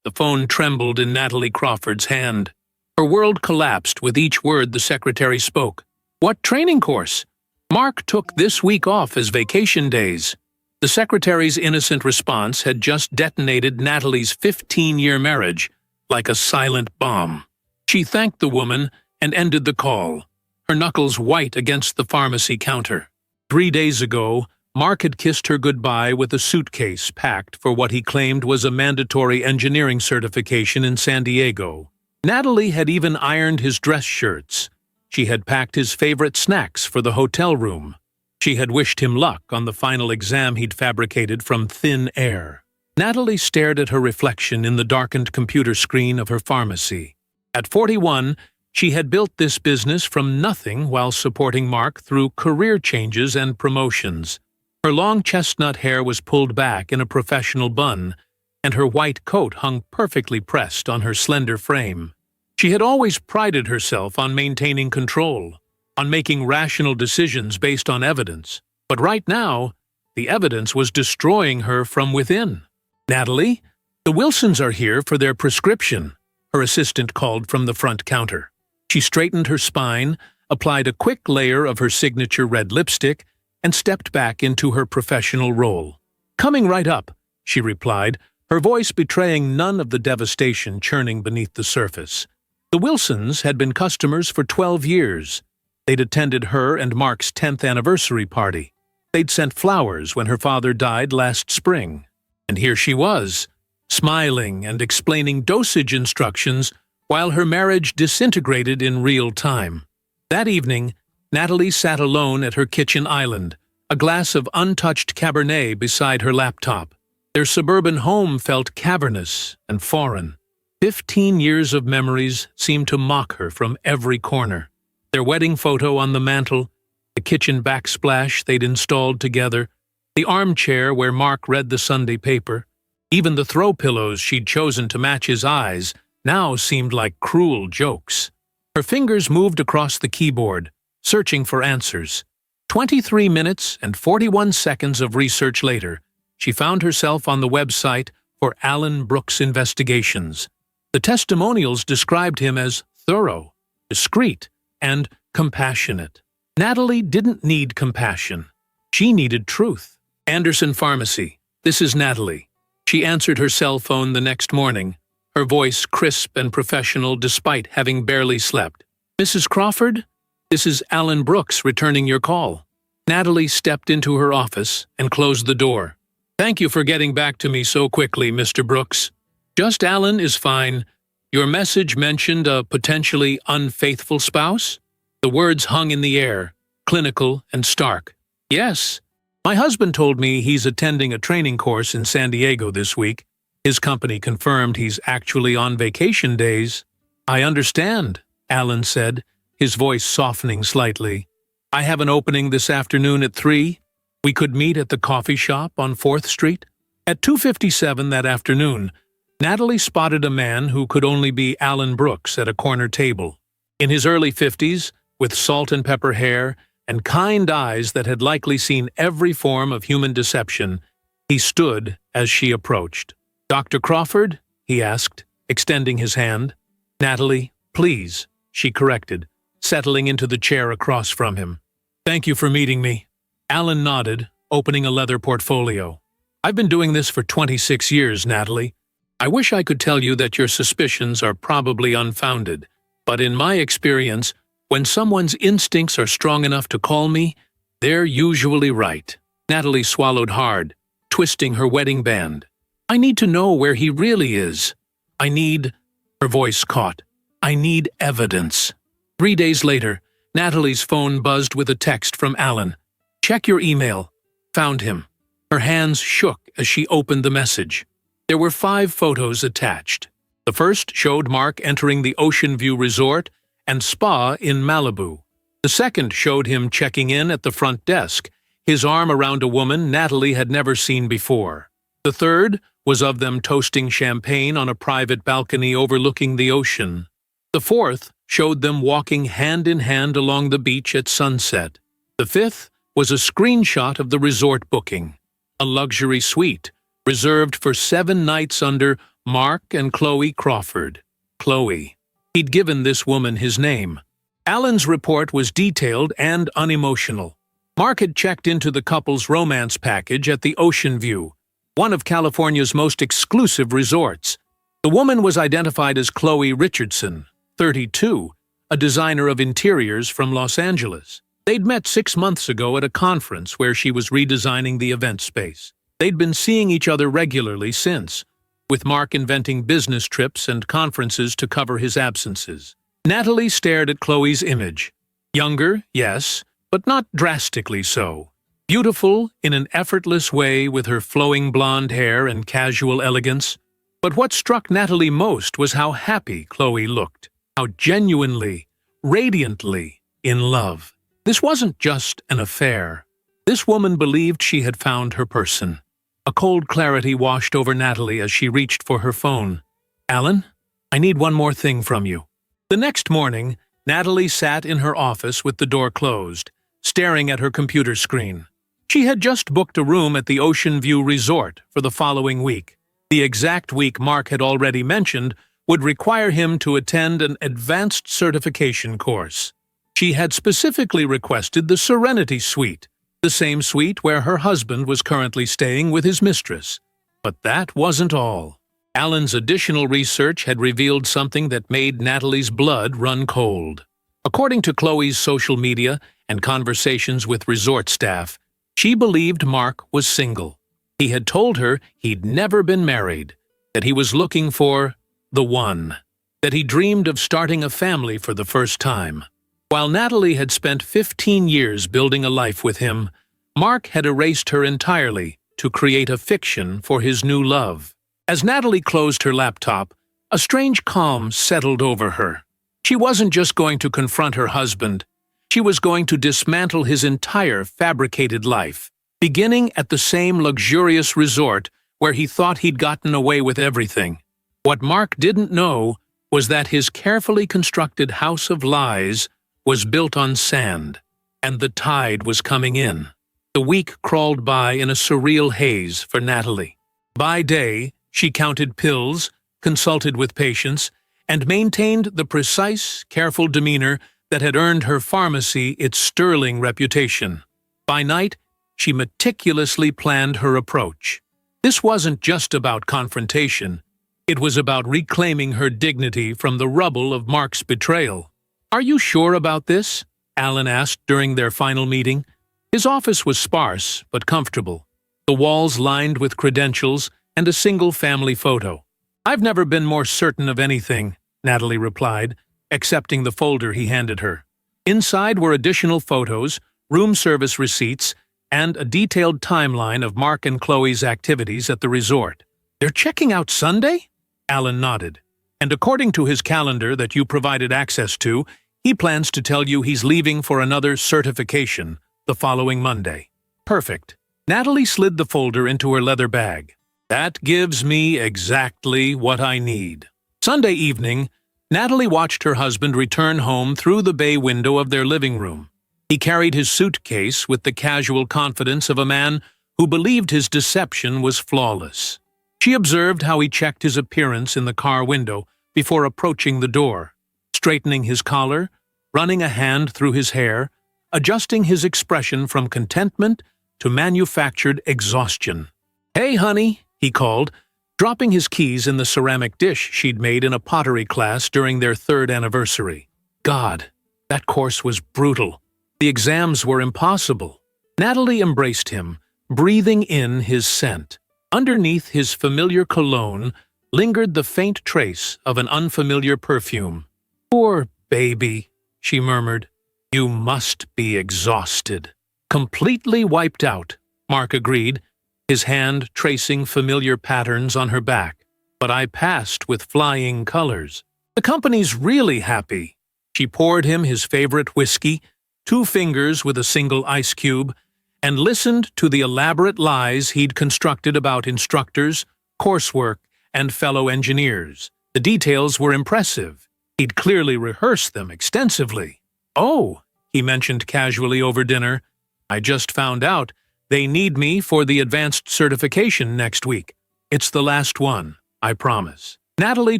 The phone trembled in Natalie Crawford's hand. Her world collapsed with each word the secretary spoke. What training course? Mark took this week off as vacation days. The secretary's innocent response had just detonated Natalie's 15-year marriage like a silent bomb. She thanked the woman and ended the call, her knuckles white against the pharmacy counter. 3 days ago, Mark had kissed her goodbye with a suitcase packed for what he claimed was a mandatory engineering certification in San Diego. Natalie had even ironed his dress shirts. She had packed his favorite snacks for the hotel room. She had wished him luck on the final exam he'd fabricated from thin air. Natalie stared at her reflection in the darkened computer screen of her pharmacy. At 41, she had built this business from nothing while supporting Mark through career changes and promotions. Her long chestnut hair was pulled back in a professional bun, and her white coat hung perfectly pressed on her slender frame. She had always prided herself on maintaining control, on making rational decisions based on evidence. But right now, the evidence was destroying her from within. "Natalie, the Wilsons are here for their prescription," her assistant called from the front counter. She straightened her spine, applied a quick layer of her signature red lipstick, and stepped back into her professional role. "Coming right up," she replied, her voice betraying none of the devastation churning beneath the surface. The Wilsons had been customers for 12 years. They'd attended her and Mark's 10th anniversary party. They'd sent flowers when her father died last spring. And here she was, smiling and explaining dosage instructions while her marriage disintegrated in real time. That evening, Natalie sat alone at her kitchen island, a glass of untouched Cabernet beside her laptop. Their suburban home felt cavernous and foreign. 15 years of memories seemed to mock her from every corner. Their wedding photo on the mantel, the kitchen backsplash they'd installed together, the armchair where Mark read the Sunday paper, even the throw pillows she'd chosen to match his eyes now seemed like cruel jokes. Her fingers moved across the keyboard, searching for answers. 23 minutes and 41 seconds of research later, she found herself on the website for Alan Brooks Investigations. The testimonials described him as thorough, discreet, and compassionate. Natalie didn't need compassion. She needed truth. "Anderson Pharmacy, this is Natalie." She answered her cell phone the next morning, her voice crisp and professional despite having barely slept. "Mrs. Crawford? This is Alan Brooks returning your call." Natalie stepped into her office and closed the door. "Thank you for getting back to me so quickly, Mr. Brooks. Just Alan is fine. Your message mentioned a potentially unfaithful spouse?" The words hung in the air, clinical and stark. "Yes. My husband told me he's attending a training course in San Diego this week. His company confirmed he's actually on vacation days." "I understand," Alan said, his voice softening slightly. "I have an opening this afternoon at 3. We could meet at the coffee shop on 4th Street." At 2:57 that afternoon, Natalie spotted a man who could only be Alan Brooks at a corner table. In his early 50s, with salt and pepper hair and kind eyes that had likely seen every form of human deception, he stood as she approached. "Dr. Crawford?" he asked, extending his hand. "Natalie, please," she corrected, settling into the chair across from him. "Thank you for meeting me." Alan nodded, opening a leather portfolio. "I've been doing this for 26 years, Natalie. I wish I could tell you that your suspicions are probably unfounded, but in my experience, when someone's instincts are strong enough to call me, they're usually right." Natalie swallowed hard, twisting her wedding band. "I need to know where he really is. I need—" her voice caught. "I need evidence." 3 days later, Natalie's phone buzzed with a text from Alan. "Check your email. Found him." Her hands shook as she opened the message. There were 5 photos attached. The first showed Mark entering the Ocean View Resort and Spa in Malibu. The second showed him checking in at the front desk, his arm around a woman Natalie had never seen before. The third was of them toasting champagne on a private balcony overlooking the ocean. The fourth showed them walking hand in hand along the beach at sunset. The fifth was a screenshot of the resort booking, a luxury suite reserved for 7 nights under Mark and Chloe Crawford. Chloe. He'd given this woman his name. Alan's report was detailed and unemotional. Mark had checked into the couple's romance package at the Ocean View, one of California's most exclusive resorts. The woman was identified as Chloe Richardson, 32, a designer of interiors from Los Angeles. They'd met 6 months ago at a conference where she was redesigning the event space. They'd been seeing each other regularly since, with Mark inventing business trips and conferences to cover his absences. Natalie stared at Chloe's image. Younger, yes, but not drastically so. Beautiful in an effortless way with her flowing blonde hair and casual elegance. But what struck Natalie most was how happy Chloe looked, how genuinely, radiantly in love. This wasn't just an affair. This woman believed she had found her person. A cold clarity washed over Natalie as she reached for her phone. "Alan, I need one more thing from you." The next morning, Natalie sat in her office with the door closed, staring at her computer screen. She had just booked a room at the Ocean View Resort for the following week. The exact week Mark had already mentioned would require him to attend an advanced certification course. She had specifically requested the Serenity Suite, the same suite where her husband was currently staying with his mistress. But that wasn't all. Alan's additional research had revealed something that made Natalie's blood run cold. According to Chloe's social media and conversations with resort staff, she believed Mark was single. He had told her he'd never been married, that he was looking for the one, that he dreamed of starting a family for the first time. While Natalie had spent 15 years building a life with him, Mark had erased her entirely to create a fiction for his new love. As Natalie closed her laptop, a strange calm settled over her. She wasn't just going to confront her husband. She was going to dismantle his entire fabricated life, beginning at the same luxurious resort where he thought he'd gotten away with everything. What Mark didn't know was that his carefully constructed house of lies was built on sand, and the tide was coming in. The week crawled by in a surreal haze for Natalie. By day, she counted pills, consulted with patients, and maintained the precise, careful demeanor that had earned her pharmacy its sterling reputation. By night, she meticulously planned her approach. This wasn't just about confrontation. It was about reclaiming her dignity from the rubble of Mark's betrayal. "Are you sure about this?" Alan asked during their final meeting. His office was sparse but comfortable, the walls lined with credentials and a single family photo. "I've never been more certain of anything," Natalie replied, accepting the folder he handed her. Inside were additional photos, room service receipts, and a detailed timeline of Mark and Chloe's activities at the resort. "They're checking out Sunday?" Alan nodded. "And according to his calendar that you provided access to, he plans to tell you he's leaving for another certification the following Monday." "Perfect." Natalie slid the folder into her leather bag. "That gives me exactly what I need." Sunday evening, Natalie watched her husband return home through the bay window of their living room. He carried his suitcase with the casual confidence of a man who believed his deception was flawless. She observed how he checked his appearance in the car window before approaching the door, straightening his collar, running a hand through his hair, adjusting his expression from contentment to manufactured exhaustion. "Hey, honey," he called, dropping his keys in the ceramic dish she'd made in a pottery class during their 3rd anniversary. God, that course was brutal. The exams were impossible. Natalie embraced him, breathing in his scent. Underneath his familiar cologne lingered the faint trace of an unfamiliar perfume. "Poor baby," she murmured. "You must be exhausted." "Completely wiped out," Mark agreed, his hand tracing familiar patterns on her back. "But I passed with flying colors. The company's really happy." She poured him his favorite whiskey, 2 fingers with a single ice cube, and listened to the elaborate lies he'd constructed about instructors, coursework, and fellow engineers. The details were impressive. He'd clearly rehearsed them extensively. "Oh," he mentioned casually over dinner, "I just found out they need me for the advanced certification next week. It's the last one." I promise. Natalie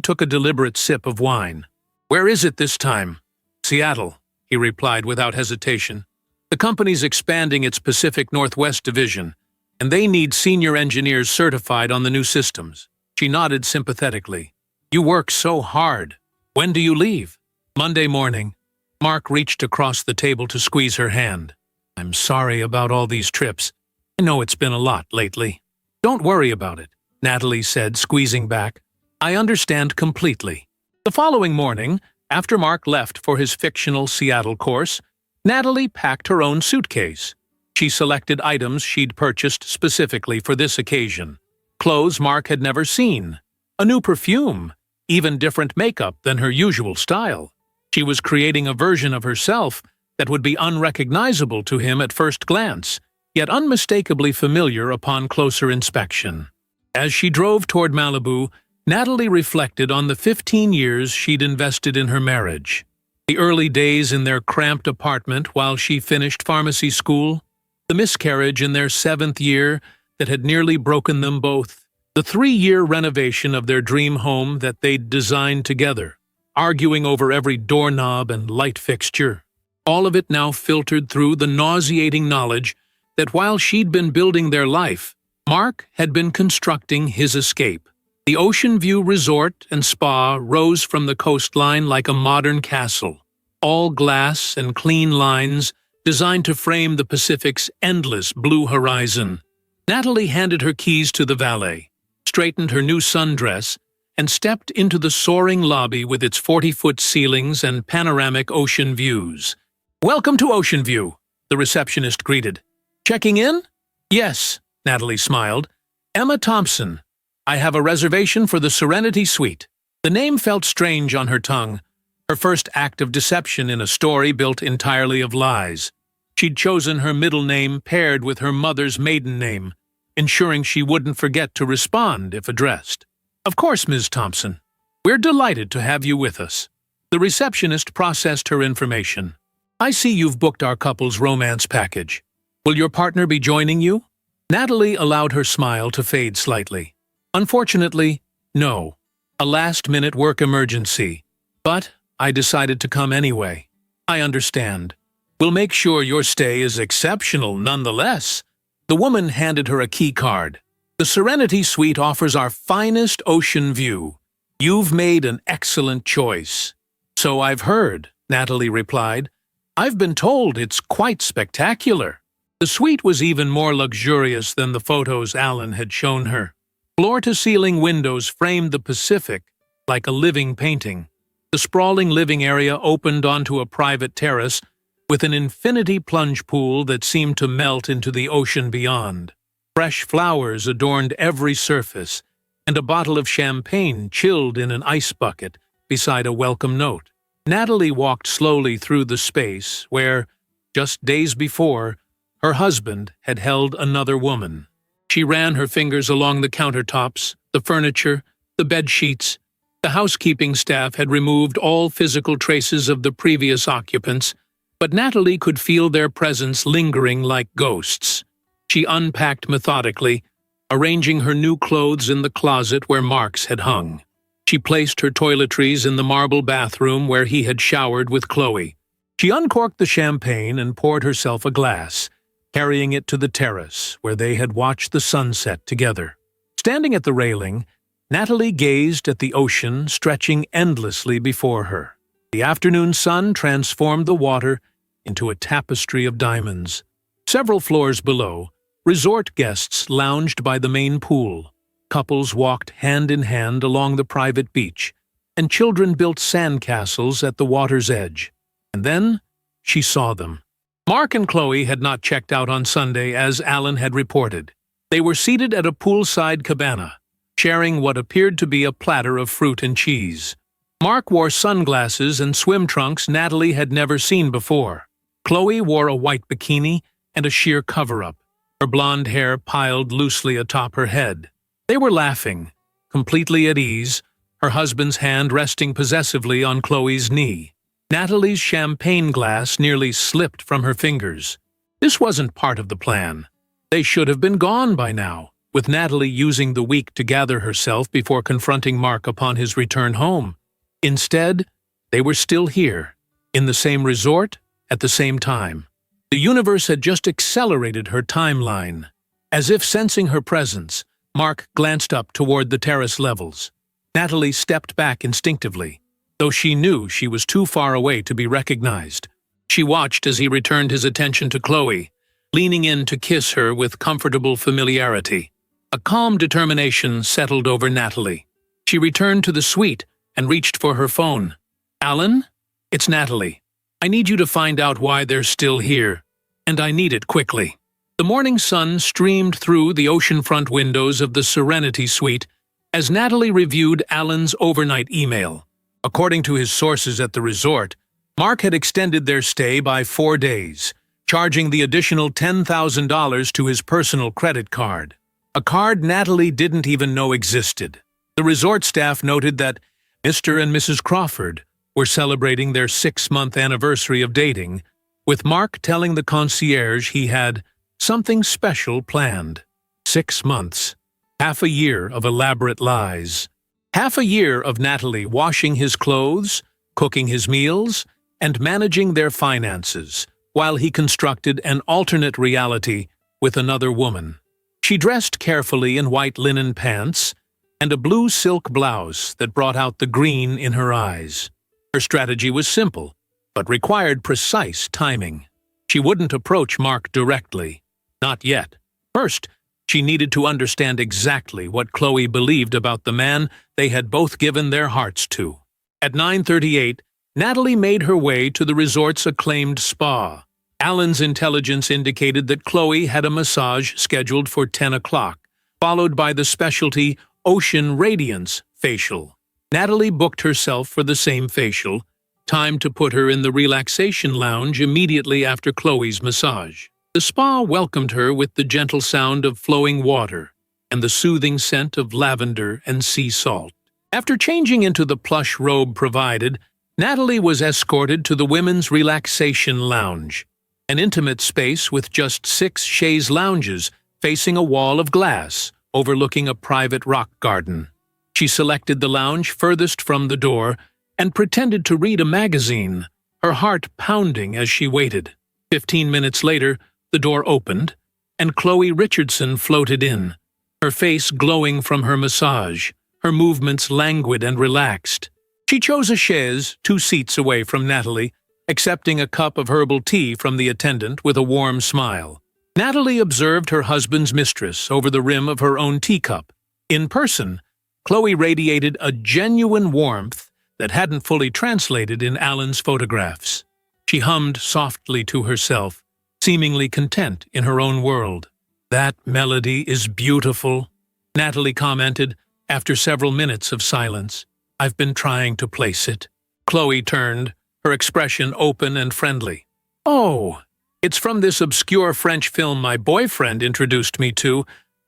took a deliberate sip of wine. Where is it this time? Seattle, he replied without hesitation. The company's expanding its Pacific Northwest division, and they need senior engineers certified on the new systems. She nodded sympathetically. You work so hard. When do you leave? Monday morning. Mark reached across the table to squeeze her hand. I'm sorry about all these trips. I know it's been a lot lately. Don't worry about it, Natalie said, squeezing back. I understand completely. The following morning, after Mark left for his fictional Seattle course, Natalie packed her own suitcase. She selected items she'd purchased specifically for this occasion. Clothes Mark had never seen, a new perfume, even different makeup than her usual style. She was creating a version of herself that would be unrecognizable to him at first glance, yet unmistakably familiar upon closer inspection. As she drove toward Malibu, Natalie reflected on the 15 years she'd invested in her marriage. The early days in their cramped apartment while she finished pharmacy school, the miscarriage in their 7th year that had nearly broken them both, the 3-year renovation of their dream home that they'd designed together, arguing over every doorknob and light fixture. All of it now filtered through the nauseating knowledge that while she'd been building their life, Mark had been constructing his escape. The Ocean View Resort and Spa rose from the coastline like a modern castle, all glass and clean lines designed to frame the Pacific's endless blue horizon. Natalie handed her keys to the valet, straightened her new sundress, and stepped into the soaring lobby with its 40-foot ceilings and panoramic ocean views. Welcome to Ocean View, the receptionist greeted. Checking in? Yes, Natalie smiled. Emma Thompson. I have a reservation for the Serenity Suite. The name felt strange on her tongue, her first act of deception in a story built entirely of lies. She'd chosen her middle name paired with her mother's maiden name, ensuring she wouldn't forget to respond if addressed. Of course, Ms. Thompson. We're delighted to have you with us. The receptionist processed her information. I see you've booked our couple's romance package. Will your partner be joining you? Natalie allowed her smile to fade slightly. Unfortunately, no. A last-minute work emergency. But I decided to come anyway. I understand. We'll make sure your stay is exceptional nonetheless. The woman handed her a key card. The Serenity Suite offers our finest ocean view. You've made an excellent choice. So I've heard, Natalie replied. I've been told it's quite spectacular. The suite was even more luxurious than the photos Alan had shown her. Floor-to-ceiling windows framed the Pacific like a living painting. The sprawling living area opened onto a private terrace with an infinity plunge pool that seemed to melt into the ocean beyond. Fresh flowers adorned every surface, and a bottle of champagne chilled in an ice bucket beside a welcome note. Natalie walked slowly through the space where, just days before, her husband had held another woman. She ran her fingers along the countertops, the furniture, the bed sheets. The housekeeping staff had removed all physical traces of the previous occupants, but Natalie could feel their presence lingering like ghosts. She unpacked methodically, arranging her new clothes in the closet where Mark's had hung. She placed her toiletries in the marble bathroom where he had showered with Chloe. She uncorked the champagne and poured herself a glass, carrying it to the terrace where they had watched the sunset together. Standing at the railing, Natalie gazed at the ocean stretching endlessly before her. The afternoon sun transformed the water into a tapestry of diamonds. Several floors below, resort guests lounged by the main pool. Couples walked hand in hand along the private beach, and children built sandcastles at the water's edge. And then she saw them. Mark and Chloe had not checked out on Sunday, as Alan had reported. They were seated at a poolside cabana, sharing what appeared to be a platter of fruit and cheese. Mark wore sunglasses and swim trunks Natalie had never seen before. Chloe wore a white bikini and a sheer cover-up, her blonde hair piled loosely atop her head. They were laughing, completely at ease, her husband's hand resting possessively on Chloe's knee. Natalie's champagne glass nearly slipped from her fingers. This wasn't part of the plan. They should have been gone by now. with Natalie using the week to gather herself before confronting Mark upon his return home. Instead, they were still here, in the same resort, at the same time. The universe had just accelerated her timeline. As if sensing her presence, Mark glanced up toward the terrace levels. Natalie stepped back instinctively, though she knew she was too far away to be recognized. She watched as he returned his attention to Chloe, leaning in to kiss her with comfortable familiarity. A calm determination settled over Natalie. She returned to the suite and reached for her phone. "Alan? It's Natalie. I need you to find out why they're still here, and I need it quickly." The morning sun streamed through the oceanfront windows of the Serenity Suite as Natalie reviewed Alan's overnight email. According to his sources at the resort, Mark had extended their stay by 4 days, charging the additional $10,000 to his personal credit card, a card Natalie didn't even know existed. The resort staff noted that Mr. and Mrs. Crawford were celebrating their 6-month anniversary of dating, with Mark telling the concierge he had something special planned. 6 months. Half a year of elaborate lies. Half a year of Natalie washing his clothes, cooking his meals, and managing their finances, while he constructed an alternate reality with another woman. She dressed carefully in white linen pants and a blue silk blouse that brought out the green in her eyes. Her strategy was simple, but required precise timing. She wouldn't approach Mark directly. Not yet. First, she needed to understand exactly what Chloe believed about the man they had both given their hearts to. At 9:38, Natalie made her way to the resort's acclaimed spa. Alan's intelligence indicated that Chloe had a massage scheduled for 10 o'clock, followed by the specialty Ocean Radiance facial. Natalie booked herself for the same facial, time to put her in the relaxation lounge immediately after Chloe's massage. The spa welcomed her with the gentle sound of flowing water and the soothing scent of lavender and sea salt. After changing into the plush robe provided, Natalie was escorted to the women's relaxation lounge, an intimate space with just 6 chaise lounges facing a wall of glass overlooking a private rock garden. She selected the lounge furthest from the door and pretended to read a magazine, her heart pounding as she waited. 15 minutes later, the door opened, and Chloe Richardson floated in, her face glowing from her massage, her movements languid and relaxed. She chose a chaise 2 seats away from Natalie, accepting a cup of herbal tea from the attendant with a warm smile. Natalie observed her husband's mistress over the rim of her own teacup. In person, Chloe radiated a genuine warmth that hadn't fully translated in Alan's photographs. She hummed softly to herself, seemingly content in her own world. "That melody is beautiful," Natalie commented after several minutes of silence. "I've been trying to place it." Chloe turned, her expression open and friendly. "Oh, it's from this obscure French film my boyfriend introduced me to.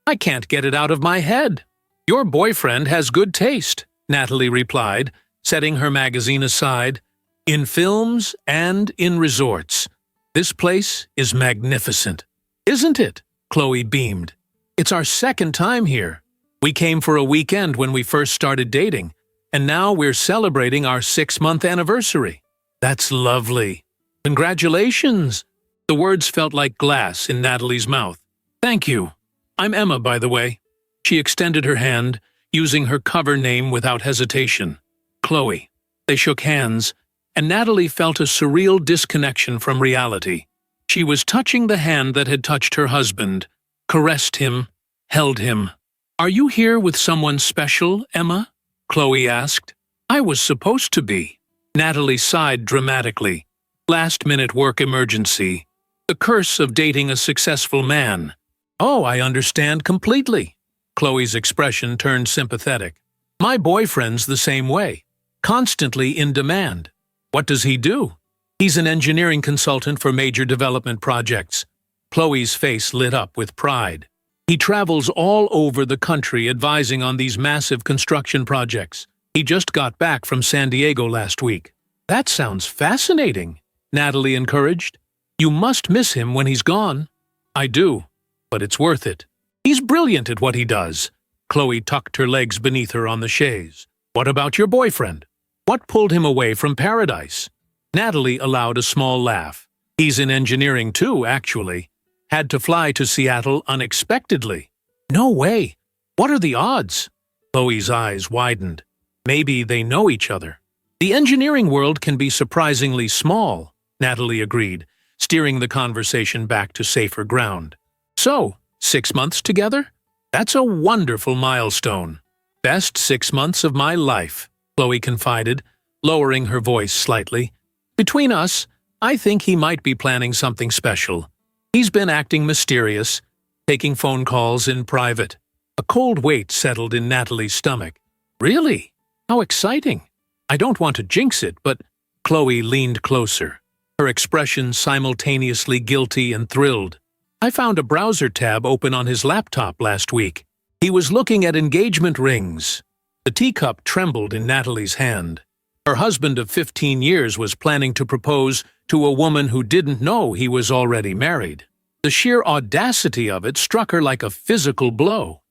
I can't get it out of my head." "Your boyfriend has good taste," Natalie replied, setting her magazine aside. "In films and in resorts. This place is magnificent." "Isn't it?" Chloe beamed. "It's our 2nd time here. We came for a weekend when we first started dating, and now we're celebrating our 6-month anniversary." "That's lovely. Congratulations." The words felt like glass in Natalie's mouth. "Thank you. I'm Emma, by the way." She extended her hand, using her cover name without hesitation. "Chloe." They shook hands, and Natalie felt a surreal disconnection from reality. She was touching the hand that had touched her husband, caressed him, held him. "Are you here with someone special, Emma?" Chloe asked. "I was supposed to be." Natalie sighed dramatically. Last-minute work emergency. The curse of dating a successful man. "Oh, I understand completely." Chloe's expression turned sympathetic. "My boyfriend's the same way. Constantly in demand." "What does he do?" "He's an engineering consultant for major development projects." Chloe's face lit up with pride. "He travels all over the country advising on these massive construction projects. He just got back from San Diego last week." "That sounds fascinating," Natalie encouraged. "You must miss him when he's gone." "I do, but it's worth it." He's brilliant at what he does. Chloe tucked her legs beneath her on the chaise. What about your boyfriend? What pulled him away from paradise? Natalie allowed a small laugh. He's in engineering too, actually. Had to fly to Seattle unexpectedly. No way. What are the odds? Chloe's eyes widened. Maybe they know each other. The engineering world can be surprisingly small, Natalie agreed, steering the conversation back to safer ground. So, 6 months together? That's a wonderful milestone. Best 6 months of my life, Chloe confided, lowering her voice slightly. Between us, I think he might be planning something special. He's been acting mysterious, taking phone calls in private. A cold weight settled in Natalie's stomach. Really? How exciting. I don't want to jinx it, but Chloe leaned closer, her expression simultaneously guilty and thrilled. I found a browser tab open on his laptop last week. He was looking at engagement rings. The teacup trembled in Natalie's hand. Her husband of 15 years was planning to propose to a woman who didn't know he was already married. The sheer audacity of it struck her like a physical blow.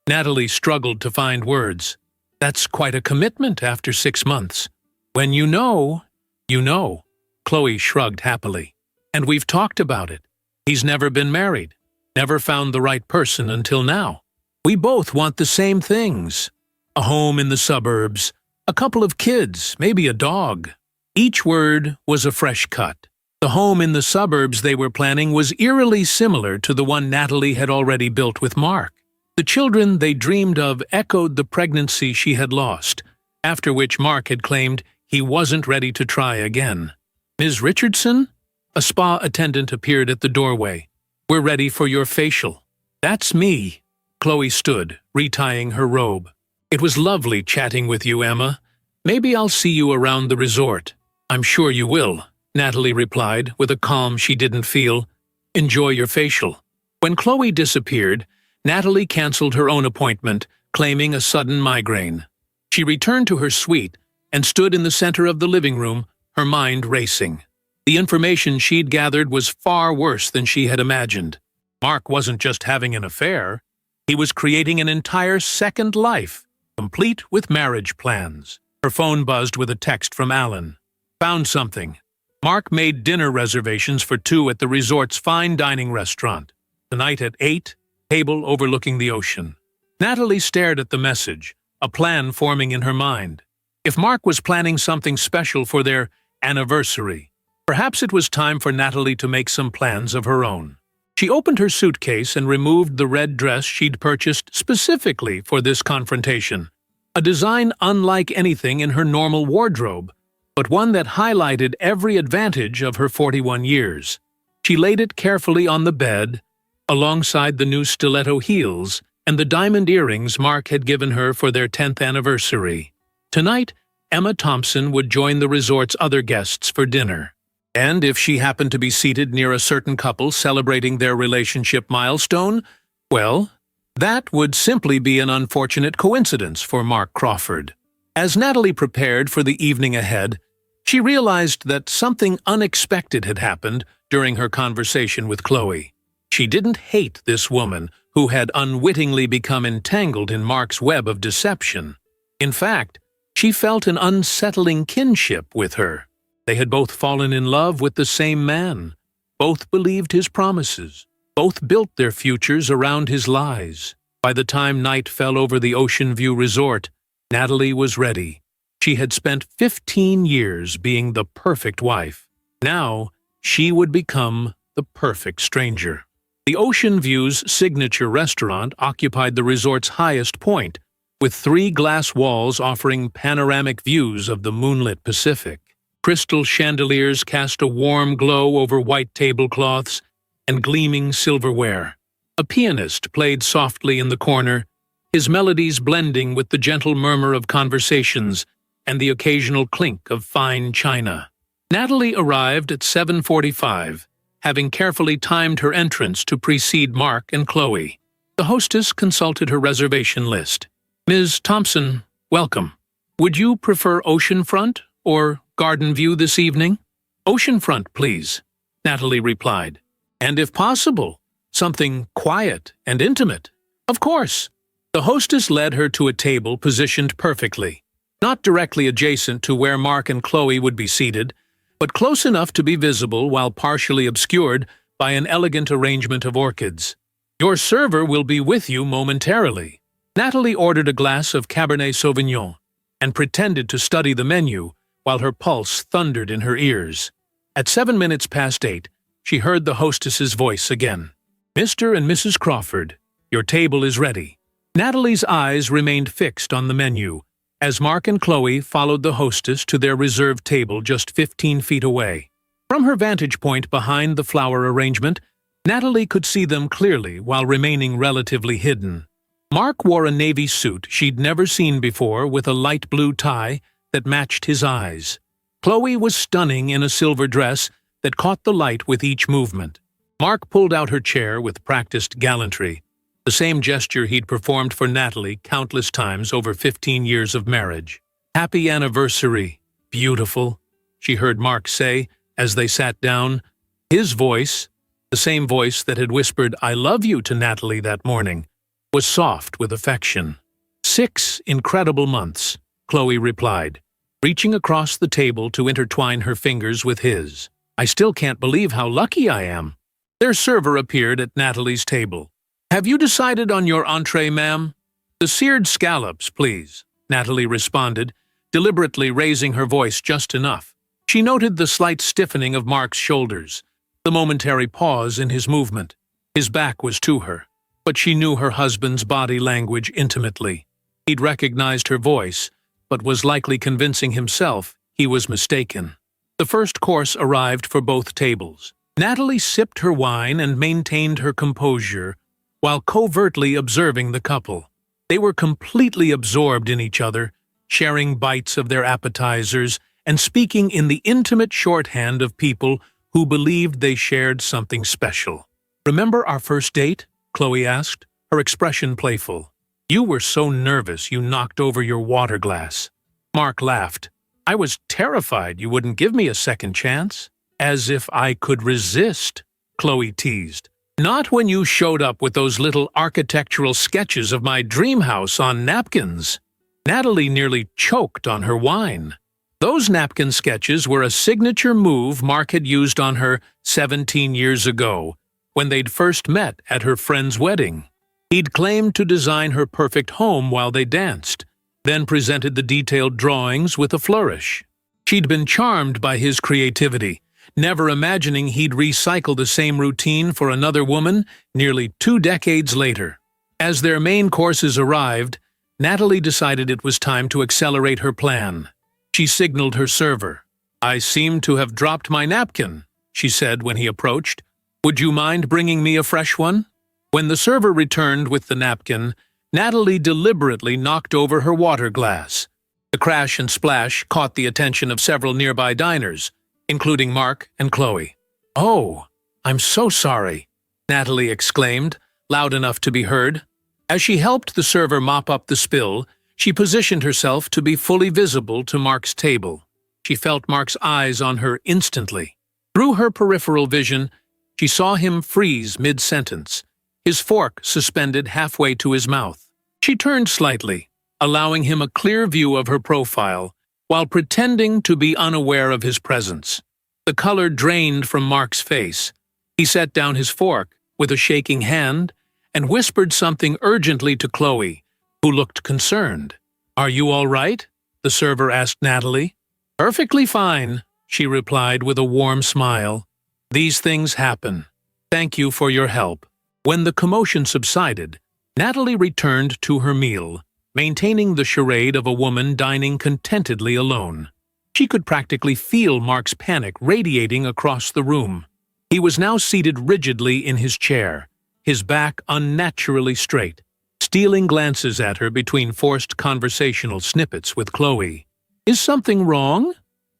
Natalie struggled to find words. That's quite a commitment after 6 months. When you know, you know. Chloe shrugged happily. And we've talked about it. He's never been married, never found the right person until now. We both want the same things. A home in the suburbs, a couple of kids, maybe a dog. Each word was a fresh cut. The home in the suburbs they were planning was eerily similar to the one Natalie had already built with Mark. The children they dreamed of echoed the pregnancy she had lost, after which Mark had claimed he wasn't ready to try again. Ms. Richardson? A spa attendant appeared at the doorway. We're ready for your facial. That's me. Chloe stood, retying her robe. It was lovely chatting with you, Emma. Maybe I'll see you around the resort. I'm sure you will, Natalie replied, with a calm she didn't feel. Enjoy your facial. When Chloe disappeared, Natalie canceled her own appointment, claiming a sudden migraine. She returned to her suite and stood in the center of the living room, her mind racing. The information she'd gathered was far worse than she had imagined. Mark wasn't just having an affair. He was creating an entire second life, complete with marriage plans. Her phone buzzed with a text from Alan. Found something. Mark made dinner reservations for 2 at the resort's fine dining restaurant. Tonight at 8, table overlooking the ocean. Natalie stared at the message, a plan forming in her mind. If Mark was planning something special for their anniversary, perhaps it was time for Natalie to make some plans of her own. She opened her suitcase and removed the red dress she'd purchased specifically for this confrontation. A design unlike anything in her normal wardrobe, but one that highlighted every advantage of her 41 years. She laid it carefully on the bed, alongside the new stiletto heels and the diamond earrings Mark had given her for their 10th anniversary. Tonight, Emma Thompson would join the resort's other guests for dinner. And if she happened to be seated near a certain couple celebrating their relationship milestone, well, that would simply be an unfortunate coincidence for Mark Crawford. As Natalie prepared for the evening ahead, she realized that something unexpected had happened during her conversation with Chloe. She didn't hate this woman who had unwittingly become entangled in Mark's web of deception. In fact, she felt an unsettling kinship with her. They had both fallen in love with the same man. Both believed his promises. Both built their futures around his lies. By the time night fell over the Ocean View Resort, Natalie was ready. She had spent 15 years being the perfect wife. Now, she would become the perfect stranger. The Ocean View's signature restaurant occupied the resort's highest point, with 3 glass walls offering panoramic views of the moonlit Pacific. Crystal chandeliers cast a warm glow over white tablecloths and gleaming silverware. A pianist played softly in the corner, his melodies blending with the gentle murmur of conversations and the occasional clink of fine china. Natalie arrived at 7:45, having carefully timed her entrance to precede Mark and Chloe. The hostess consulted her reservation list. Ms. Thompson, welcome. Would you prefer oceanfront or garden view this evening? Oceanfront, please, Natalie replied. And if possible, something quiet and intimate. Of course. The hostess led her to a table positioned perfectly, not directly adjacent to where Mark and Chloe would be seated, but close enough to be visible while partially obscured by an elegant arrangement of orchids. "Your server will be with you momentarily." Natalie ordered a glass of Cabernet Sauvignon and pretended to study the menu while her pulse thundered in her ears. At 7 minutes past 8, she heard the hostess's voice again. "Mr. and Mrs. Crawford, your table is ready." Natalie's eyes remained fixed on the menu as Mark and Chloe followed the hostess to their reserved table just 15 feet away. From her vantage point behind the flower arrangement, Natalie could see them clearly while remaining relatively hidden. Mark wore a navy suit she'd never seen before with a light blue tie that matched his eyes. Chloe was stunning in a silver dress that caught the light with each movement. Mark pulled out her chair with practiced gallantry, the same gesture he'd performed for Natalie countless times over 15 years of marriage. "Happy anniversary, beautiful," she heard Mark say as they sat down. His voice, the same voice that had whispered "I love you" to Natalie that morning, was soft with affection. "6 incredible months," Chloe replied, reaching across the table to intertwine her fingers with his. "I still can't believe how lucky I am." Their server appeared at Natalie's table. "Have you decided on your entree, ma'am?" "The seared scallops, please," Natalie responded, deliberately raising her voice just enough. She noted the slight stiffening of Mark's shoulders, the momentary pause in his movement. His back was to her, but she knew her husband's body language intimately. He'd recognized her voice, but was likely convincing himself he was mistaken. The first course arrived for both tables. Natalie sipped her wine and maintained her composure while covertly observing the couple. They were completely absorbed in each other, sharing bites of their appetizers and speaking in the intimate shorthand of people who believed they shared something special. "Remember our first date?" Chloe asked, her expression playful. "You were so nervous you knocked over your water glass." Mark laughed. "I was terrified you wouldn't give me a second chance." "As if I could resist," Chloe teased. "Not when you showed up with those little architectural sketches of my dream house on napkins." Natalie nearly choked on her wine. Those napkin sketches were a signature move Mark had used on her 17 years ago, when they'd first met at her friend's wedding. He'd claimed to design her perfect home while they danced, then presented the detailed drawings with a flourish. She'd been charmed by his creativity, never imagining he'd recycle the same routine for another woman nearly 2 decades later. As their main courses arrived, Natalie decided it was time to accelerate her plan. She signaled her server. "I seem to have dropped my napkin," she said when he approached. "Would you mind bringing me a fresh one?" When the server returned with the napkin, Natalie deliberately knocked over her water glass. The crash and splash caught the attention of several nearby diners, including Mark and Chloe. "Oh, I'm so sorry," Natalie exclaimed, loud enough to be heard. As she helped the server mop up the spill, she positioned herself to be fully visible to Mark's table. She felt Mark's eyes on her instantly. Through her peripheral vision, she saw him freeze mid-sentence, his fork suspended halfway to his mouth. She turned slightly, allowing him a clear view of her profile, while pretending to be unaware of his presence. The color drained from Mark's face. He set down his fork with a shaking hand and whispered something urgently to Chloe, who looked concerned. "Are you all right?" the server asked Natalie. "Perfectly fine," she replied with a warm smile. "These things happen. Thank you for your help." When the commotion subsided, Natalie returned to her meal, maintaining the charade of a woman dining contentedly alone. She could practically feel Mark's panic radiating across the room. He was now seated rigidly in his chair, his back unnaturally straight, stealing glances at her between forced conversational snippets with Chloe. "Is something wrong?"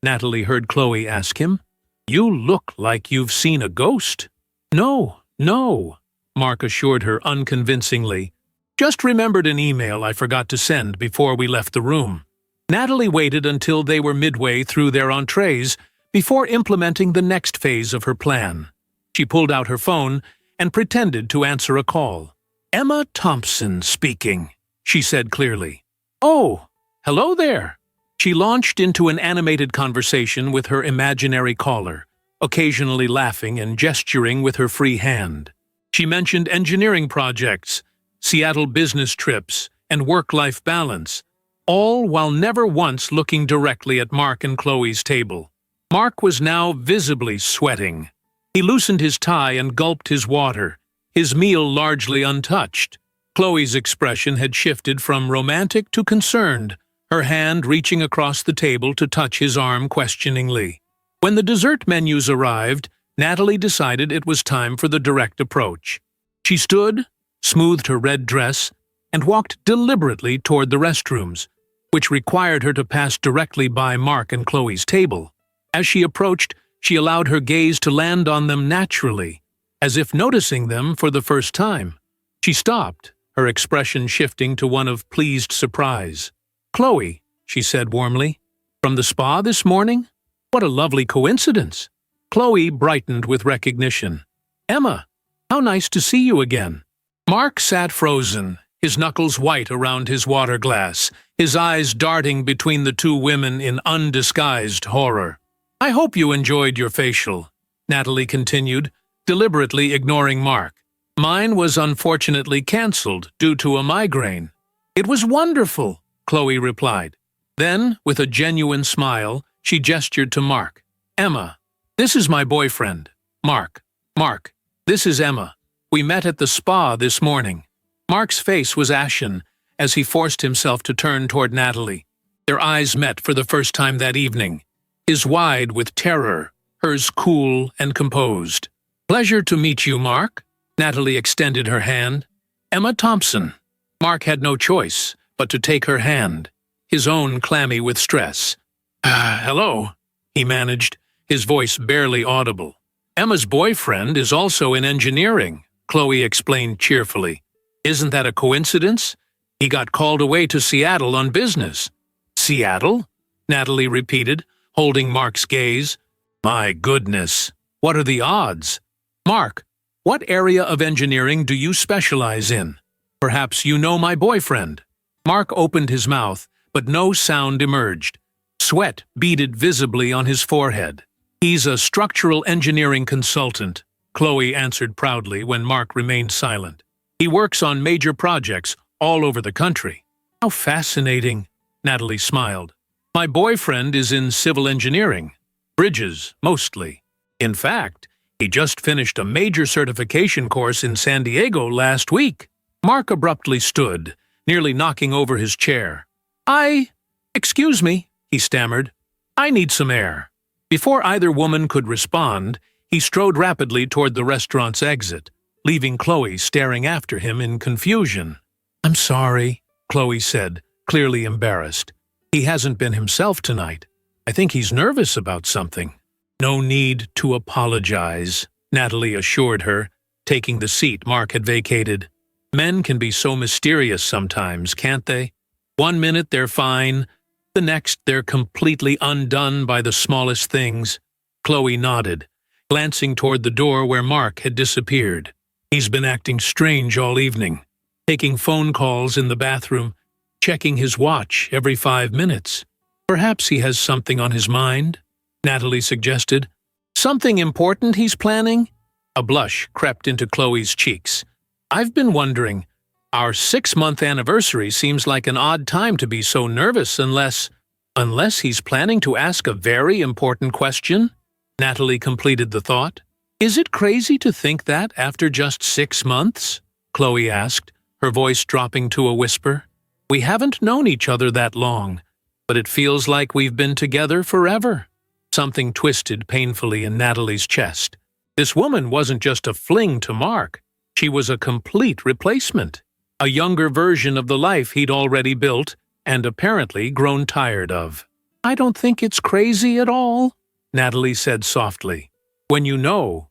Natalie heard Chloe ask him. "You look like you've seen a ghost." No, Mark assured her unconvincingly. "Just remembered an email I forgot to send before we left the room." Natalie waited until they were midway through their entrees before implementing the next phase of her plan. She pulled out her phone and pretended to answer a call. "Emma Thompson speaking," she said clearly. "Oh, hello there." She launched into an animated conversation with her imaginary caller, occasionally laughing and gesturing with her free hand. She mentioned engineering projects, Seattle business trips, and work-life balance, all while never once looking directly at Mark and Chloe's table. Mark was now visibly sweating. He loosened his tie and gulped his water, his meal largely untouched. Chloe's expression had shifted from romantic to concerned, her hand reaching across the table to touch his arm questioningly. When the dessert menus arrived, Natalie decided it was time for the direct approach. She stood, smoothed her red dress, and walked deliberately toward the restrooms, which required her to pass directly by Mark and Chloe's table. As she approached, she allowed her gaze to land on them naturally, as if noticing them for the first time. She stopped, her expression shifting to one of pleased surprise. "Chloe," she said warmly, "from the spa this morning? What a lovely coincidence." Chloe brightened with recognition. "Emma, how nice to see you again." Mark sat frozen, his knuckles white around his water glass, his eyes darting between the two women in undisguised horror. "I hope you enjoyed your facial," Natalie continued, deliberately ignoring Mark. "Mine was unfortunately cancelled due to a migraine." "It was wonderful," Chloe replied. Then, with a genuine smile, she gestured to Mark. "Emma, this is my boyfriend, Mark. Mark, this is Emma. We met at the spa this morning." Mark's face was ashen as he forced himself to turn toward Natalie. Their eyes met for the first time that evening, his wide with terror, hers cool and composed. "Pleasure to meet you, Mark." Natalie extended her hand. "Emma Thompson." Mark had no choice but to take her hand, his own clammy with stress. "Hello," he managed, his voice barely audible. "Emma's boyfriend is also in engineering," Chloe explained cheerfully. "Isn't that a coincidence? He got called away to Seattle on business." "Seattle?" Natalie repeated, holding Mark's gaze. "My goodness, what are the odds? Mark, what area of engineering do you specialize in? Perhaps you know my boyfriend." Mark opened his mouth, but no sound emerged. Sweat beaded visibly on his forehead. "He's a structural engineering consultant," Chloe answered proudly when Mark remained silent. "He works on major projects all over the country." "How fascinating," Natalie smiled. "My boyfriend is in civil engineering. Bridges, mostly. In fact, he just finished a major certification course in San Diego last week." Mark abruptly stood, nearly knocking over his chair. Excuse me," he stammered. "I need some air." Before either woman could respond, he strode rapidly toward the restaurant's exit, leaving Chloe staring after him in confusion. "I'm sorry," Chloe said, clearly embarrassed. "He hasn't been himself tonight. I think he's nervous about something." "No need to apologize," Natalie assured her, taking the seat Mark had vacated. "Men can be so mysterious sometimes, can't they? One minute they're fine, the next they're completely undone by the smallest things." Chloe nodded, glancing toward the door where Mark had disappeared. "He's been acting strange all evening, taking phone calls in the bathroom, checking his watch every 5 minutes. Perhaps he has something on his mind," Natalie suggested. "Something important he's planning?" A blush crept into Chloe's cheeks. "I've been wondering. Our 6-month anniversary seems like an odd time to be so nervous unless he's planning to ask a very important question?" Natalie completed the thought. "Is it crazy to think that after just 6 months?" Chloe asked, her voice dropping to a whisper. "We haven't known each other that long, but it feels like we've been together forever." Something twisted painfully in Natalie's chest. This woman wasn't just a fling to Mark. She was a complete replacement. A younger version of the life he'd already built and apparently grown tired of. "I don't think it's crazy at all," Natalie said softly. "When you know,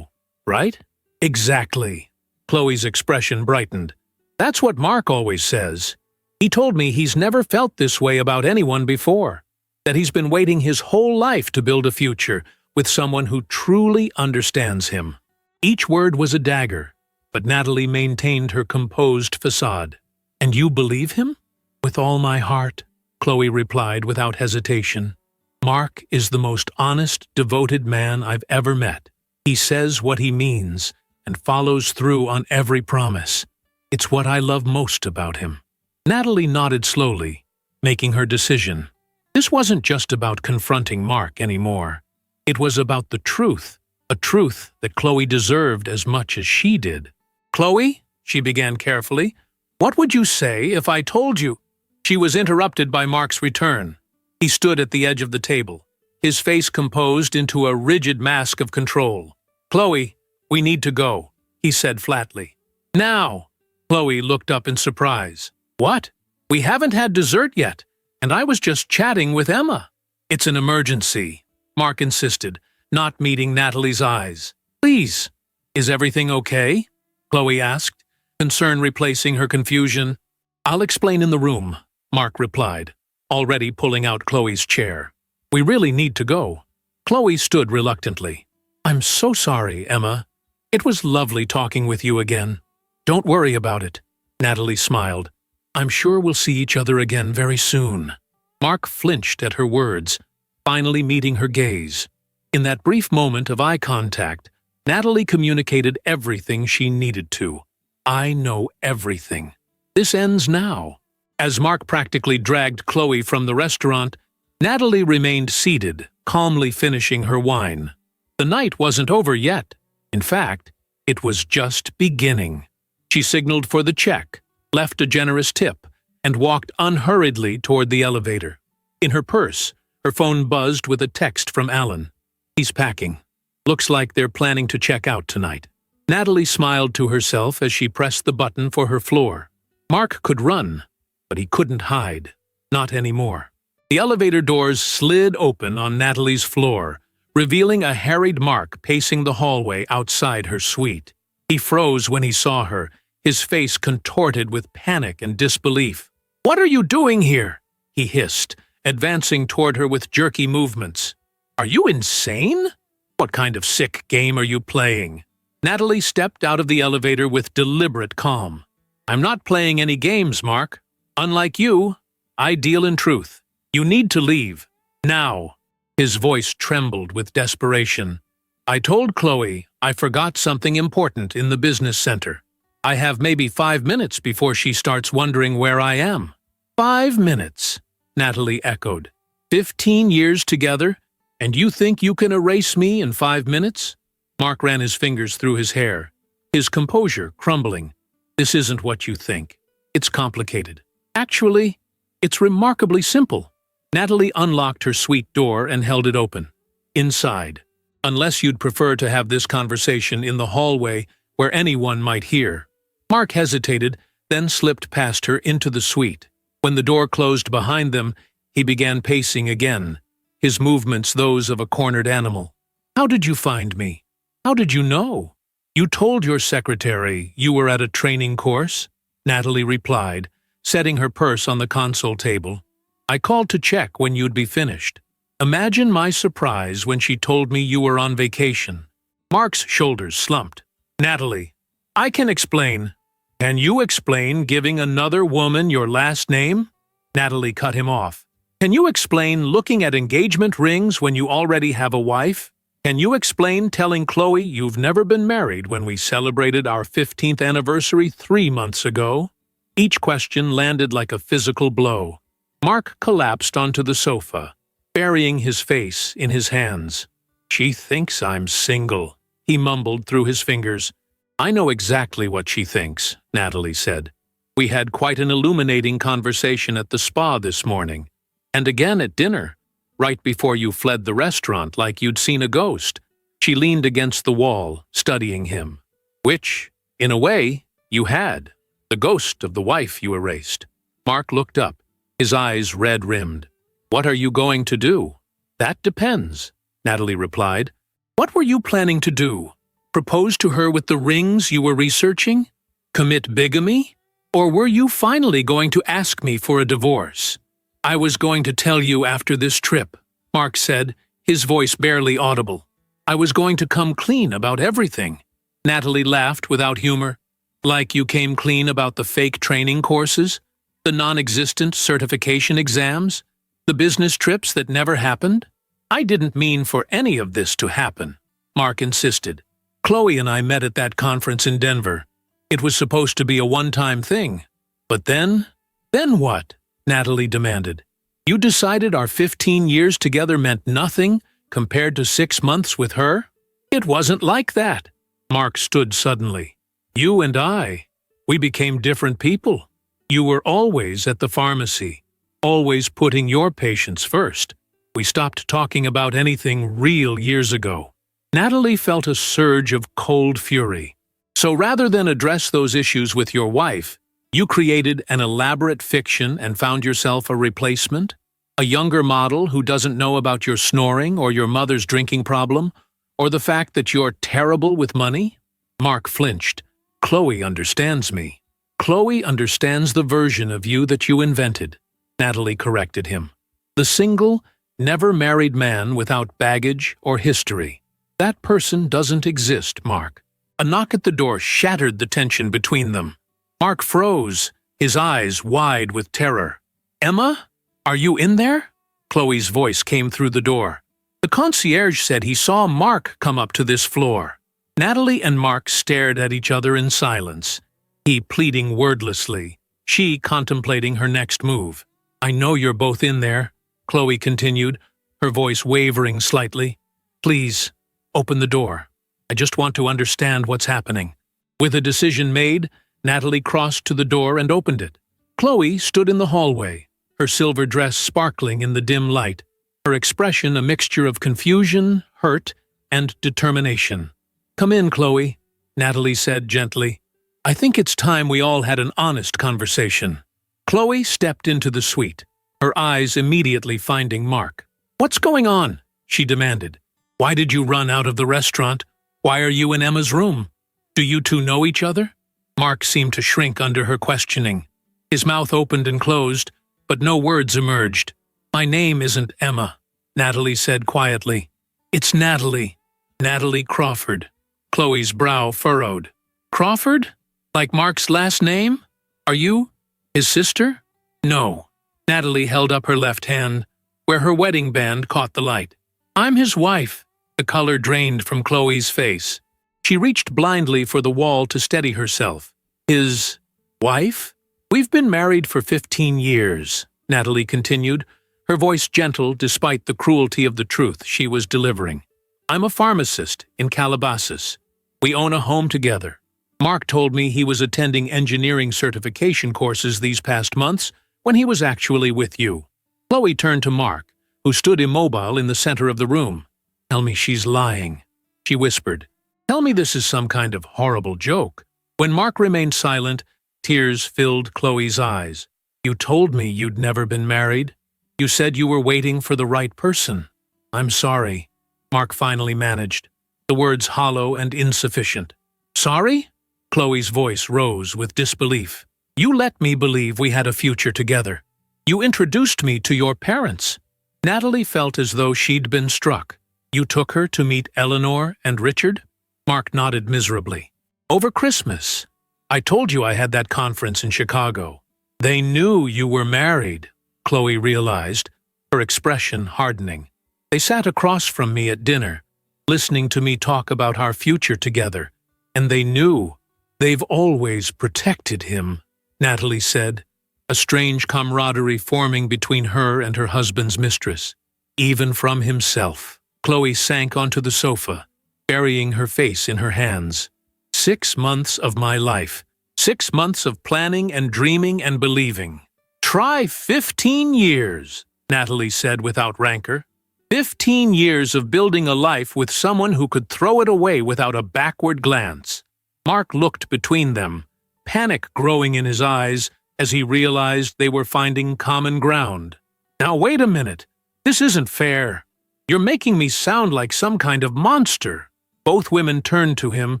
right?" "Exactly." Chloe's expression brightened. "That's what Mark always says. He told me he's never felt this way about anyone before, that he's been waiting his whole life to build a future with someone who truly understands him." Each word was a dagger, but Natalie maintained her composed facade. "And you believe him?" "With all my heart," Chloe replied without hesitation. "Mark is the most honest, devoted man I've ever met. He says what he means and follows through on every promise. It's what I love most about him." Natalie nodded slowly, making her decision. This wasn't just about confronting Mark anymore. It was about the truth, a truth that Chloe deserved as much as she did. "Chloe," she began carefully, "what would you say if I told you—" She was interrupted by Mark's return. He stood at the edge of the table, his face composed into a rigid mask of control. "Chloe, we need to go," he said flatly. "Now!" Chloe looked up in surprise. "What? We haven't had dessert yet, and I was just chatting with Emma." "It's an emergency," Mark insisted, not meeting Natalie's eyes. "Please, is everything okay?" Chloe asked, concern replacing her confusion. "I'll explain in the room," Mark replied, already pulling out Chloe's chair. "We really need to go." Chloe stood reluctantly. "I'm so sorry, Emma. It was lovely talking with you again." "Don't worry about it," Natalie smiled. "I'm sure we'll see each other again very soon." Mark flinched at her words, finally meeting her gaze. In that brief moment of eye contact, Natalie communicated everything she needed to. "I know everything. This ends now." As Mark practically dragged Chloe from the restaurant, Natalie remained seated, calmly finishing her wine. The night wasn't over yet. In fact, it was just beginning. She signaled for the check, left a generous tip, and walked unhurriedly toward the elevator. In her purse, her phone buzzed with a text from Alan. "He's packing. Looks like they're planning to check out tonight." Natalie smiled to herself as she pressed the button for her floor. Mark could run, but he couldn't hide. Not anymore. The elevator doors slid open on Natalie's floor, revealing a harried Mark pacing the hallway outside her suite. He froze when he saw her, his face contorted with panic and disbelief. "What are you doing here?" he hissed, advancing toward her with jerky movements. "Are you insane? What kind of sick game are you playing?" Natalie stepped out of the elevator with deliberate calm. "I'm not playing any games, Mark. Unlike you, I deal in truth. You need to leave. Now." His voice trembled with desperation. "I told Chloe I forgot something important in the business center. I have maybe 5 minutes before she starts wondering where I am." "5 minutes," Natalie echoed. 15 years together, and you think you can erase me in 5 minutes? Mark ran his fingers through his hair, his composure crumbling. "This isn't what you think. It's complicated. Actually, it's remarkably simple." Natalie unlocked her suite door and held it open. "Inside. Unless you'd prefer to have this conversation in the hallway where anyone might hear." Mark hesitated, then slipped past her into the suite. When the door closed behind them, he began pacing again, his movements those of a cornered animal. "How did you find me? How did you know?" "You told your secretary you were at a training course," Natalie replied, setting her purse on the console table. "I called to check when you'd be finished. Imagine my surprise when she told me you were on vacation." Mark's shoulders slumped. "Natalie, I can explain." "Can you explain giving another woman your last name?" Natalie cut him off. "Can you explain looking at engagement rings when you already have a wife? Can you explain telling Chloe you've never been married when we celebrated our 15th anniversary 3 months ago?" Each question landed like a physical blow. Mark collapsed onto the sofa, burying his face in his hands. "She thinks I'm single," he mumbled through his fingers. "I know exactly what she thinks," Natalie said. "We had quite an illuminating conversation at the spa this morning, and again at dinner, right before you fled the restaurant like you'd seen a ghost." She leaned against the wall, studying him. "Which, in a way, you had. The ghost of the wife you erased." Mark looked up, his eyes red-rimmed. "What are you going to do?" "That depends," Natalie replied. "What were you planning to do? Propose to her with the rings you were researching? Commit bigamy? Or were you finally going to ask me for a divorce?" "I was going to tell you after this trip," Mark said, his voice barely audible. "I was going to come clean about everything. Natalie laughed without humor. Like you came clean about the fake training courses, the non-existent certification exams, the business trips that never happened? I didn't mean for any of this to happen, Mark insisted. Chloe and I met at that conference in Denver. It was supposed to be a one-time thing. But then what? Natalie demanded. You decided our 15 years together meant nothing compared to 6 months with her? It wasn't like that. Mark stood suddenly. You and I, we became different people. You were always at the pharmacy, always putting your patients first. We stopped talking about anything real years ago. Natalie felt a surge of cold fury. So rather than address those issues with your wife, you created an elaborate fiction and found yourself a replacement? A younger model who doesn't know about your snoring or your mother's drinking problem, or the fact that you're terrible with money? Mark flinched. Chloe understands me. Chloe understands the version of you that you invented, Natalie corrected him. The single, never-married man without baggage or history. That person doesn't exist, Mark. A knock at the door shattered the tension between them. Mark froze, his eyes wide with terror. Emma? Are you in there? Chloe's voice came through the door. The concierge said he saw Mark come up to this floor. Natalie and Mark stared at each other in silence, he pleading wordlessly, she contemplating her next move. I know you're both in there, Chloe continued, her voice wavering slightly. Please, open the door. I just want to understand what's happening. With a decision made, Natalie crossed to the door and opened it. Chloe stood in the hallway, her silver dress sparkling in the dim light, her expression a mixture of confusion, hurt, and determination. Come in, Chloe, Natalie said gently. I think it's time we all had an honest conversation. Chloe stepped into the suite, her eyes immediately finding Mark. What's going on? She demanded. Why did you run out of the restaurant? Why are you in Emma's room? Do you two know each other? Mark seemed to shrink under her questioning. His mouth opened and closed, but no words emerged. My name isn't Emma, Natalie said quietly. It's Natalie. Natalie Crawford. Chloe's brow furrowed. Crawford? Like Mark's last name? Are you his sister? No. Natalie held up her left hand, where her wedding band caught the light. I'm his wife. The color drained from Chloe's face. She reached blindly for the wall to steady herself. His wife? We've been married for 15 years, Natalie continued, her voice gentle despite the cruelty of the truth she was delivering. I'm a pharmacist in Calabasas. We own a home together. Mark told me he was attending engineering certification courses these past months when he was actually with you. Chloe turned to Mark, who stood immobile in the center of the room. Tell me she's lying, she whispered. Tell me this is some kind of horrible joke. When Mark remained silent, tears filled Chloe's eyes. You told me you'd never been married. You said you were waiting for the right person. I'm sorry, Mark finally managed, the words hollow and insufficient. Sorry? Chloe's voice rose with disbelief. You let me believe we had a future together. You introduced me to your parents. Natalie felt as though she'd been struck. You took her to meet Eleanor and Richard? Mark nodded miserably. Over Christmas. I told you I had that conference in Chicago. They knew you were married, Chloe realized, her expression hardening. They sat across from me at dinner, listening to me talk about our future together, and they knew. They've always protected him, Natalie said, a strange camaraderie forming between her and her husband's mistress, even from himself. Chloe sank onto the sofa, burying her face in her hands. 6 months of my life. 6 months of planning and dreaming and believing. Try 15 years, Natalie said without rancor. 15 years of building a life with someone who could throw it away without a backward glance. Mark looked between them, panic growing in his eyes as he realized they were finding common ground. Now wait a minute. This isn't fair. You're making me sound like some kind of monster. Both women turned to him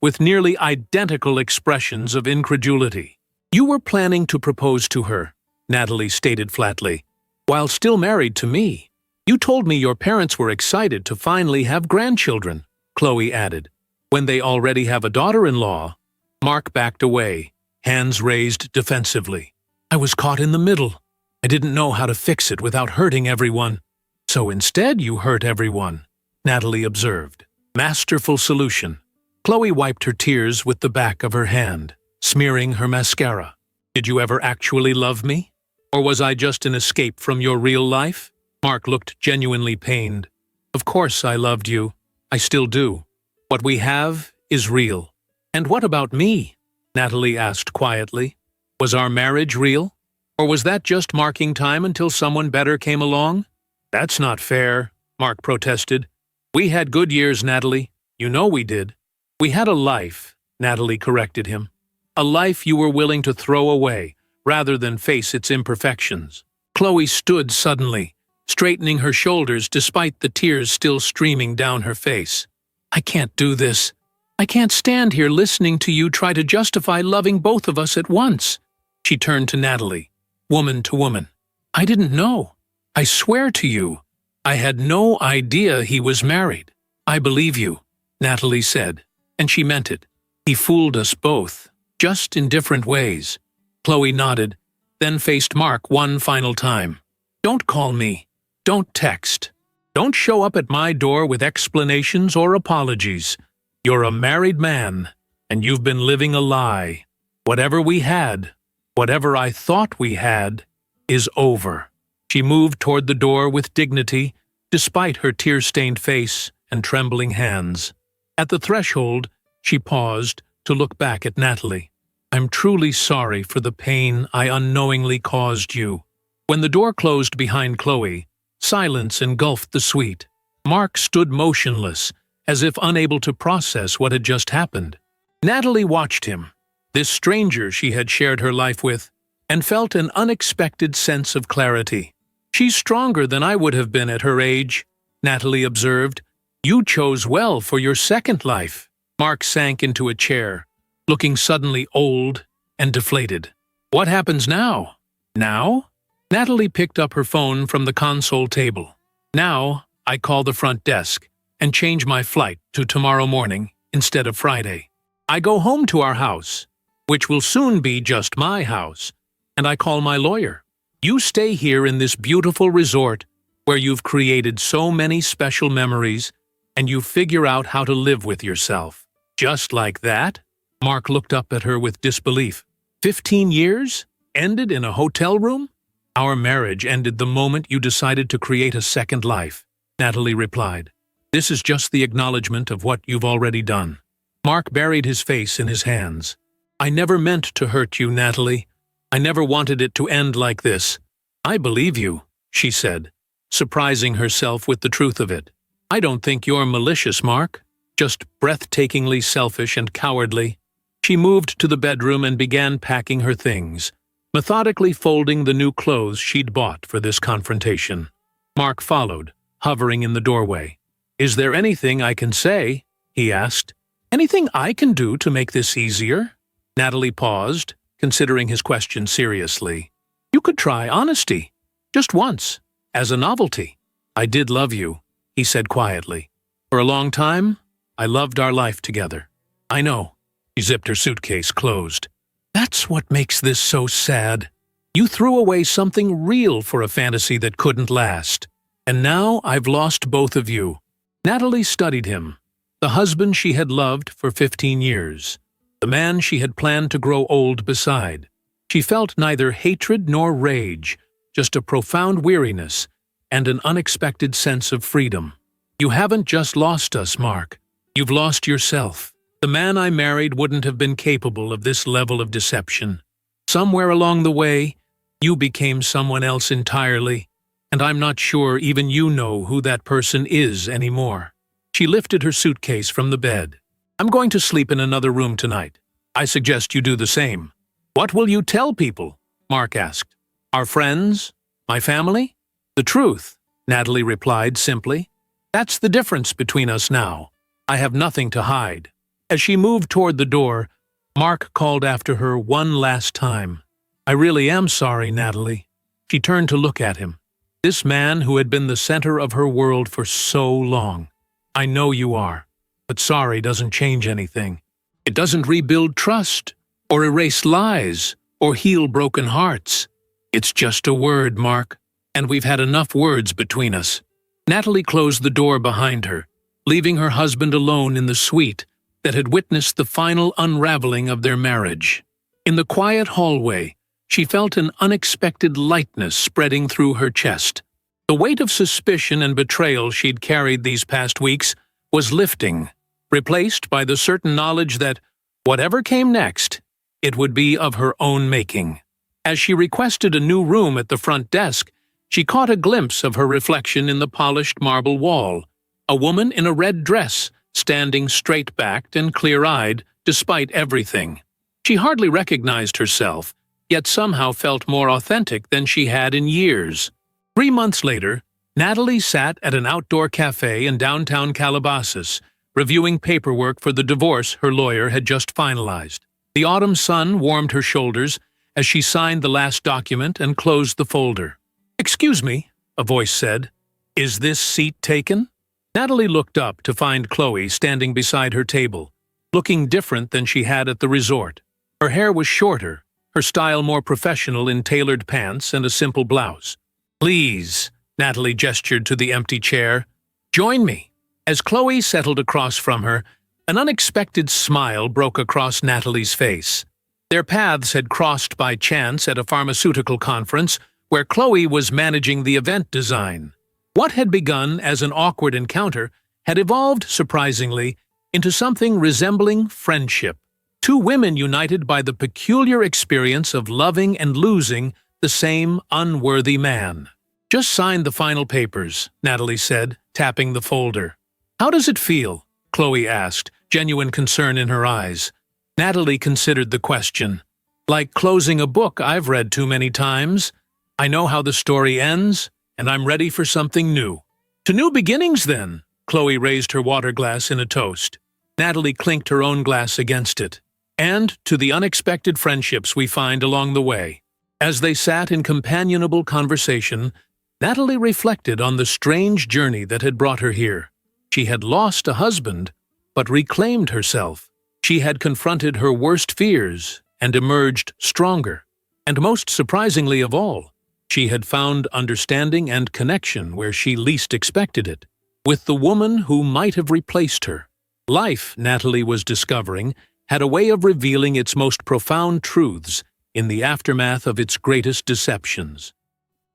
with nearly identical expressions of incredulity. You were planning to propose to her, Natalie stated flatly, while still married to me. You told me your parents were excited to finally have grandchildren, Chloe added. when they already have a daughter-in-law? Mark backed away, hands raised defensively. I was caught in the middle. I didn't know how to fix it without hurting everyone. So instead you hurt everyone, Natalie observed. Masterful solution. Chloe wiped her tears with the back of her hand, smearing her mascara. Did you ever actually love me? Or was I just an escape from your real life? Mark looked genuinely pained. Of course I loved you. I still do. What we have is real. And what about me? Natalie asked quietly. Was our marriage real? Or was that just marking time until someone better came along? That's not fair, Mark protested. We had good years, Natalie. You know we did. We had a life, Natalie corrected him. A life you were willing to throw away, rather than face its imperfections. Chloe stood suddenly, straightening her shoulders despite the tears still streaming down her face. I can't do this. I can't stand here listening to you try to justify loving both of us at once. She turned to Natalie, woman to woman. I didn't know. I swear to you, I had no idea he was married. I believe you, Natalie said, and she meant it. He fooled us both, just in different ways. Chloe nodded, then faced Mark one final time. Don't call me. Don't text. Don't show up at my door with explanations or apologies. You're a married man, and you've been living a lie. Whatever we had, whatever I thought we had, is over. She moved toward the door with dignity, despite her tear-stained face and trembling hands. At the threshold, she paused to look back at Natalie. I'm truly sorry for the pain I unknowingly caused you. When the door closed behind Chloe, silence engulfed the suite. Mark stood motionless, as if unable to process what had just happened. Natalie watched him, this stranger she had shared her life with, and felt an unexpected sense of clarity. She's stronger than I would have been at her age, Natalie observed. You chose well for your second life. Mark sank into a chair, looking suddenly old and deflated. What happens now? Now? Natalie picked up her phone from the console table. Now, I call the front desk and change my flight to tomorrow morning instead of Friday. I go home to our house, which will soon be just my house, and I call my lawyer. You stay here in this beautiful resort where you've created so many special memories, and you figure out how to live with yourself. Just like that? Mark looked up at her with disbelief. 15 years? Ended in a hotel room? Our marriage ended the moment you decided to create a second life, Natalie replied. This is just the acknowledgement of what you've already done. Mark buried his face in his hands. I never meant to hurt you, Natalie. I never wanted it to end like this. I believe you, she said, surprising herself with the truth of it. I don't think you're malicious, Mark. Just breathtakingly selfish and cowardly. She moved to the bedroom and began packing her things, methodically folding the new clothes she'd bought for this confrontation. Mark followed, hovering in the doorway. Is there anything I can say? He asked. Anything I can do to make this easier? Natalie paused, considering his question seriously. You could try honesty. Just once, as a novelty. I did love you, he said quietly. For a long time, I loved our life together. I know. She zipped her suitcase closed. That's what makes this so sad. You threw away something real for a fantasy that couldn't last. And now I've lost both of you. Natalie studied him, the husband she had loved for 15 years, the man she had planned to grow old beside. She felt neither hatred nor rage, just a profound weariness and an unexpected sense of freedom. You haven't just lost us, Mark. You've lost yourself. The man I married wouldn't have been capable of this level of deception. Somewhere along the way, you became someone else entirely, and I'm not sure even you know who that person is anymore. She lifted her suitcase from the bed. I'm going to sleep in another room tonight. I suggest you do the same. What will you tell people? Mark asked. Our friends? My family? The truth, Natalie replied simply. That's the difference between us now. I have nothing to hide. As she moved toward the door, Mark called after her one last time. I really am sorry, Natalie. She turned to look at him. This man who had been the center of her world for so long. I know you are. But sorry doesn't change anything. It doesn't rebuild trust, or erase lies, or heal broken hearts. It's just a word, Mark, and we've had enough words between us. Natalie closed the door behind her, leaving her husband alone in the suite that had witnessed the final unraveling of their marriage. In the quiet hallway, she felt an unexpected lightness spreading through her chest. The weight of suspicion and betrayal she'd carried these past weeks was lifting, replaced by the certain knowledge that, whatever came next, it would be of her own making. As she requested a new room at the front desk, she caught a glimpse of her reflection in the polished marble wall, a woman in a red dress, standing straight-backed and clear-eyed despite everything. She hardly recognized herself, yet somehow felt more authentic than she had in years. 3 months later, Natalie sat at an outdoor cafe in downtown Calabasas, reviewing paperwork for the divorce her lawyer had just finalized. The autumn sun warmed her shoulders as she signed the last document and closed the folder. "Excuse me," a voice said. "Is this seat taken?" Natalie looked up to find Chloe standing beside her table, looking different than she had at the resort. Her hair was shorter, her style more professional in tailored pants and a simple blouse. "Please," Natalie gestured to the empty chair. "Join me." As Chloe settled across from her, an unexpected smile broke across Natalie's face. Their paths had crossed by chance at a pharmaceutical conference where Chloe was managing the event design. What had begun as an awkward encounter had evolved, surprisingly, into something resembling friendship. Two women united by the peculiar experience of loving and losing the same unworthy man. "Just sign the final papers," Natalie said, tapping the folder. "How does it feel?" Chloe asked, genuine concern in her eyes. Natalie considered the question. "Like closing a book I've read too many times. I know how the story ends, and I'm ready for something new." "To new beginnings, then." Chloe raised her water glass in a toast. Natalie clinked her own glass against it. "And to the unexpected friendships we find along the way." As they sat in companionable conversation, Natalie reflected on the strange journey that had brought her here. She had lost a husband, but reclaimed herself. She had confronted her worst fears and emerged stronger. And most surprisingly of all, she had found understanding and connection where she least expected it, with the woman who might have replaced her. Life, Natalie was discovering, had a way of revealing its most profound truths in the aftermath of its greatest deceptions.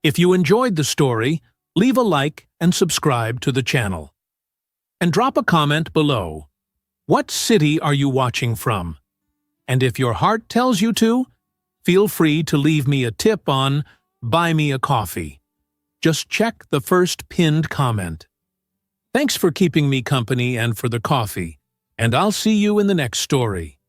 If you enjoyed the story, leave a like and subscribe to the channel. And drop a comment below. What city are you watching from? And if your heart tells you to, feel free to leave me a tip on Buy Me a Coffee. Just check the first pinned comment. Thanks for keeping me company and for the coffee, and I'll see you in the next story.